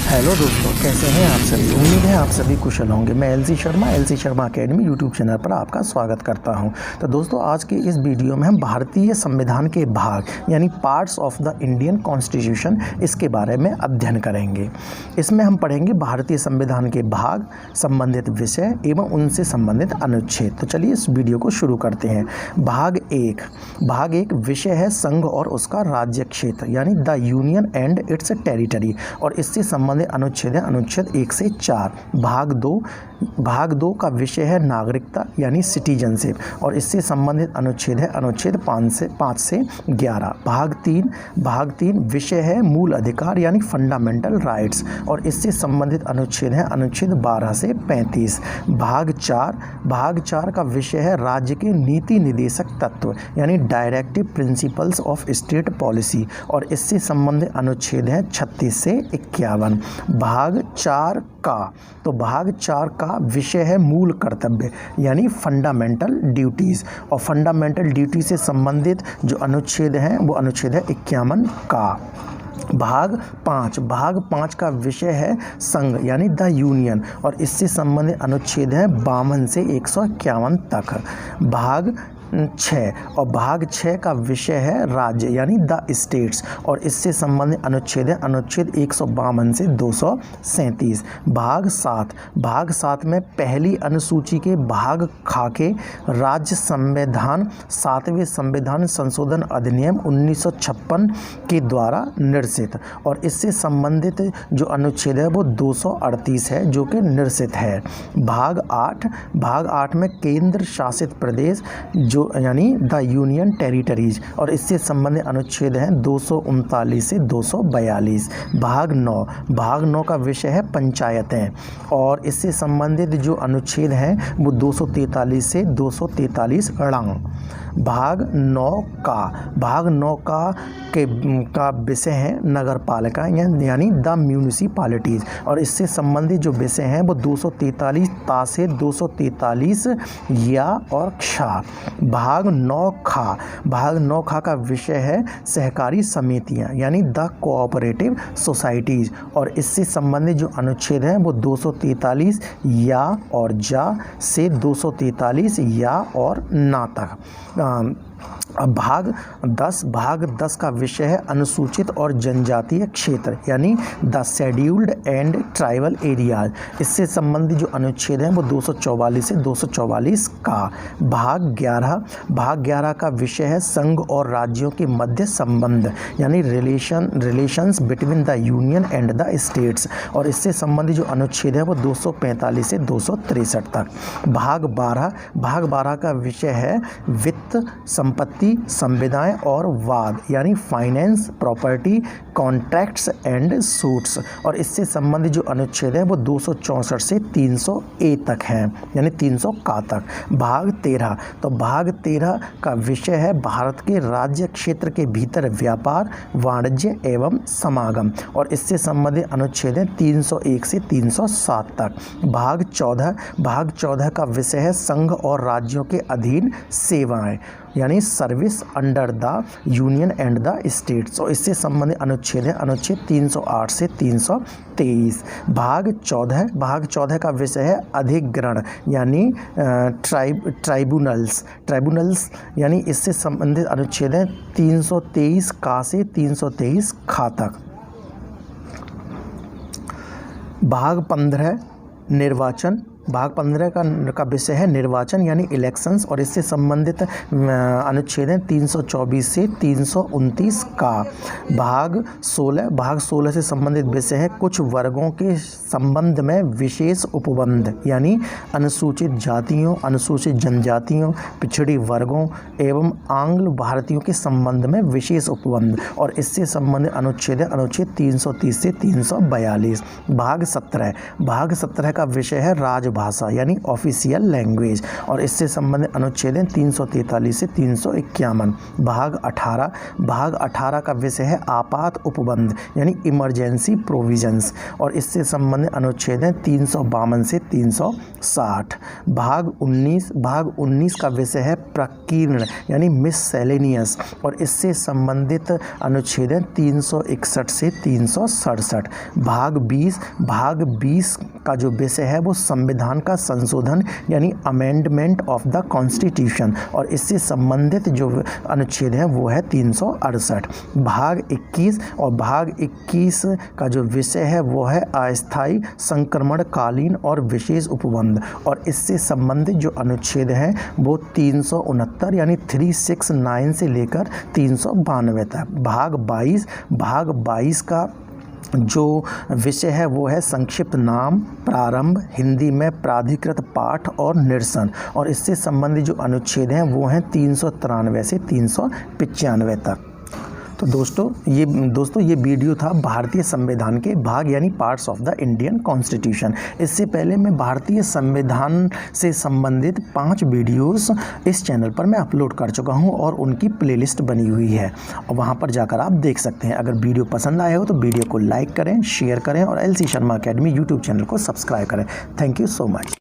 Hello दोस्तों, कैसे हैं आप सभी। उम्मीद है आप सभी कुशल होंगे। मैं LC Sharma academy YouTube channel पर आपका स्वागत करता हूं। तो दोस्तों, आज के इस वीडियो में हम भारतीय संविधान के भाग यानी parts of the Indian constitution इसके बारे में अध्ययन करेंगे। इसमें हम पढ़ेंगे भारतीय संविधान के भाग, संबंधित विषय एवं उनसे संबंधित अनुच्छेद। तो चलिए इस वीडियो को शुरू करते हैं। भाग एक विषय है संघ और उसका राज्य क्षेत्र यानी the union and it's territory, और इससे संबंधित अनुच्छेद है अनुच्छेद 1 से 4। भाग दो का विषय है नागरिकता यानी सिटीजनशिप, और इससे संबंधित अनुच्छेद है अनुच्छेद 5 से 11। भाग तीन विषय है मूल अधिकार यानी फंडामेंटल राइट्स, और इससे संबंधित अनुच्छेद है अनुच्छेद 12 से 35। भाग चार का विषय है राज्य के नीति निर्देशक तत्व यानी directive principles of state policy, और इससे संबंधित अनुच्छेद है 36 से 51। भाग 4 का विषय है मूल कर्तव्य यानी फंडामेंटल ड्यूटीज़, और फंडामेंटल ड्यूटी से संबंधित जो अनुच्छेद हैं वो अनुच्छेद है 51 का। भाग 5 का विषय है संघ यानी द यूनियन, और इससे संबंधित अनुच्छेद है 52 से 151 तक। भाग 6 का विषय है राज्य यानी द स्टेट्स, और इससे संबंधित अनुच्छेद है अनुच्छेद 152 से 237। भाग 7 में पहली अनुसूची के भाग खा के राज्य संविधान 7वें संविधान संशोधन अधिनियम 1956 के द्वारा निर्देशित, और इससे संबंधित जो अनुच्छेद है वो 238 है जो कि निर्देशित है। भाग 8 में केंद्र शासित प्रदेश जो यानी द यूनियन टेरिटरीज, और इससे संबंधित अनुच्छेद हैं 239 से 242। भाग 9 का विषय है पंचायतें, और इससे संबंधित जो अनुच्छेद हैं वो 243 से 243 ड़ंग। भाग 9 का विषय है नगर पालिका यानी द म्यूनिसिपैलिटीज़, और इससे संबंधित जो विषय हैं वो 243 ता से 243 या औरक्षा। भाग 9 का विषय है सहकारी समितियां यानी द कोऑपरेटिव सोसाइटीज़, और इससे संबंधित जो अनुच्छेद हैं वो 243 या और जा से 243 या और ना तक। भाग 10 का विषय है अनुसूचित और जनजातीय क्षेत्र यानी the scheduled and tribal areas, इससे संबंधित जो अनुच्छेद हैं वो 244 से 244 का। भाग 11 का विषय है संघ और राज्यों के मध्य संबंध यानी relations between the union and the states, और इससे संबंधित जो अनुच्छेद है वो 245 से 263 तक। भाग 12 का विषय है वित्त, संपत्ति, संविदाएं और वाद यानी finance, property, contracts and suits, और इससे संबंधित जो अनुच्छेद है वो 264 से 300 ए तक हैं यानी 300 का तक। भाग 13 का विषय है भारत के राज्य क्षेत्र के भीतर व्यापार, वाणिज्य एवं समागम, और इससे संबंधित अनुच्छेद है 301 से 307 तक। भाग 14 का विषय है संघ और राज्यों के अधीन सेवाएं यानी service under the union and the states, और इससे संबंधित अनुच्छेद है अनुच्छेद 308 से 323। भाग 14 का विषय है अधिग्रहण यानी ट्राइब्यूनल्स, यानी इससे संबंधित अनुच्छेद है 323 का से 323 खा तक। भाग 15 निर्वाचन, भाग 15 का विषय है निर्वाचन यानी इलेक्शंस, और इससे संबंधित अनुच्छेद हैं 324 से 329 का। भाग 16 से संबंधित विषय है कुछ वर्गों के संबंध में विशेष उपबंध यानी अनुसूचित जातियों, अनुसूचित जनजातियों, पिछड़ी वर्गों एवं आंग्ल भारतीयों के संबंध में विशेष उपबंध, और इससे संबंधित अनुच्छेद है अनुच्छेद 330 से 342। भाग 17 का विषय है राजभाषा भाषा यानी ऑफिशियल लैंग्वेज। और इससे संबंधित अनुच्छेद हैं 343 से 351। भाग 18 का विषय है आपात उपबंध यानी इमरजेंसी प्रोविजंस, और इससे संबंधित अनुच्छेद हैं 352 से 360। भाग 19 का विषय है प्रकीर्ण यानी मिससेलेनियस, और इससे संबंधित अनुच्छेद हैं 361 से 367। भाग 20 का जो विषय है वो संविधान का संशोधन यानी अमेंडमेंट ऑफ द कॉन्स्टिट्यूशन, और इससे संबंधित जो अनुच्छेद है वो है 368। भाग 21 का जो विषय है वो है अस्थायी संक्रमणकालीन और विशेष उपबंध, और इससे संबंधित जो अनुच्छेद हैं वो 369 यानी 369 से लेकर 392 तक। भाग 22 का जो विषय है वो है संक्षिप्त नाम, प्रारंभ, हिंदी में प्राधिकृत पाठ और निरसन, और इससे संबंधित जो अनुच्छेद हैं वो हैं 393 से 395 तक। तो दोस्तों ये वीडियो था भारतीय संविधान के भाग यानी parts of the Indian constitution. इससे पहले मैं भारतीय संविधान से संबंधित 5 वीडियोस इस चैनल पर मैं अपलोड कर चुका हूं, और उनकी प्लेलिस्ट बनी हुई है, और वहां पर जाकर आप देख सकते हैं। अगर वीडियो पसंद आए हो तो वीडियो को लाइक करें, शेयर करें, और LC Sharma academy YouTube channel को सब्सक्राइब करें। Thank you so much.